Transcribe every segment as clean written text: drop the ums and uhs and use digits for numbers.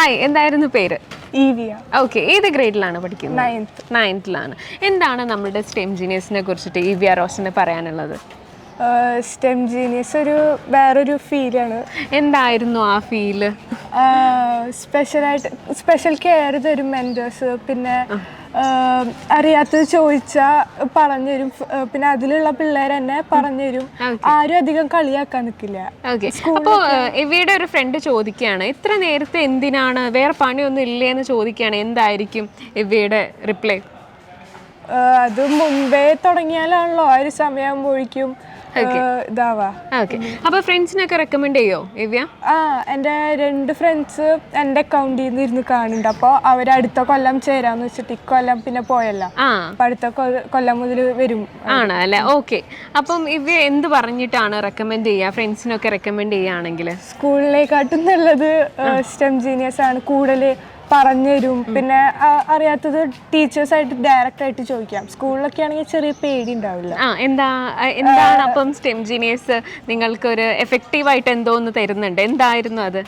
Hi, എന്തായിരുന്നു പേര്? ഈവിയ. Okay, ഏത് ഗ്രേഡിലാണ് പഠിക്കുന്നത്? 9th-ലാണ്. എന്താണ് നമ്മുടെ സ്റ്റെം ജീനിയസിനെ കുറിച്ചിട്ട് ഈവിയ റോഷന് പറയാനുള്ളത്? സ്റ്റെം ജീനിയസ് വേറൊരു ഫീലാണ്. എന്തായിരുന്നു ആ ഫീല്? സ്പെഷ്യൽ കെയർ തരും മെൻറ്റേഴ്സ്. പിന്നെ അറിയാത്തത് ചോദിച്ചാൽ പറഞ്ഞുതരും. പിന്നെ അതിലുള്ള പിള്ളേർ തന്നെ പറഞ്ഞുതരും. ആരും അധികം കളിയാക്കാൻ നിൽക്കില്ല. ഓക്കെ, അപ്പോൾ ഇവയുടെ ഒരു ഫ്രണ്ട് ചോദിക്കുകയാണ്, ഇത്ര നേരത്തെ എന്തിനാണ്, വേറെ പണിയൊന്നും ഇല്ലേ എന്ന് ചോദിക്കുകയാണ്. എന്തായിരിക്കും ഇവയുടെ റിപ്ലൈ? അത് മുൻപേ തുടങ്ങിയാലാണല്ലോ ആ ഒരു സമയമാകുമ്പോഴേക്കും ഇതാവാ. ഓക്കെ, അപ്പോൾ ഫ്രണ്ട്സിനൊക്കെ റെക്കമെൻഡ് ചെയ്യോ ഇവ്യ? എൻ്റെ 2 ഫ്രണ്ട്സ് എൻ്റെ അക്കൗണ്ടിൽ നിന്ന് ഇരുന്ന് കാണുന്നുണ്ട്. അപ്പോൾ അവർ അടുത്ത കൊല്ലം ചേരാന്ന് വെച്ചിട്ട് ഇക്കൊല്ലം പിന്നെ പോയല്ലോ. അപ്പം അടുത്ത കൊല്ലം മുതൽ വരും. ആണ് അല്ലേ? ഓക്കെ, അപ്പം ഇവ എന്ത് പറഞ്ഞിട്ടാണ് റെക്കമെൻഡ് ചെയ്യുക? ഫ്രണ്ട്സിനൊക്കെ റെക്കമെൻഡ് ചെയ്യുകയാണെങ്കിൽ സ്കൂളിലേക്കാട്ടും നല്ലത് സ്റ്റെം ജീനിയസ് ആണ്. കൂടുതൽ പറഞ്ഞുതരും. പിന്നെ അറിയാത്തത് ടീച്ചേഴ്സായിട്ട് ഡയറക്റ്റ് ആയിട്ട് ചോദിക്കാം. സ്കൂളിലൊക്കെ ആണെങ്കിൽ ചെറിയ പേടി ഉണ്ടാവില്ല. എന്താണ് അപ്പം സ്റ്റെം ജീനിയസ് നിങ്ങൾക്ക് ഒരു എഫക്റ്റീവായിട്ട് എന്തോന്ന് തരുന്നുണ്ട്? എന്തായിരുന്നു അത്?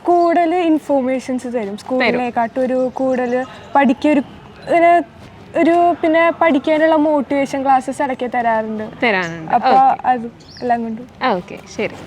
കൂടുതൽ ഇൻഫോർമേഷൻസ് തരും. സ്കൂളിനെക്കാട്ടും കൂടുതൽ പിന്നെ പഠിക്കാനുള്ള മോട്ടിവേഷൻ ക്ലാസ്സസ് ഇടയ്ക്ക് തരാറുണ്ട്. അപ്പോൾ അത് എല്ലാം കൊണ്ടും ഓക്കെ, ശരി.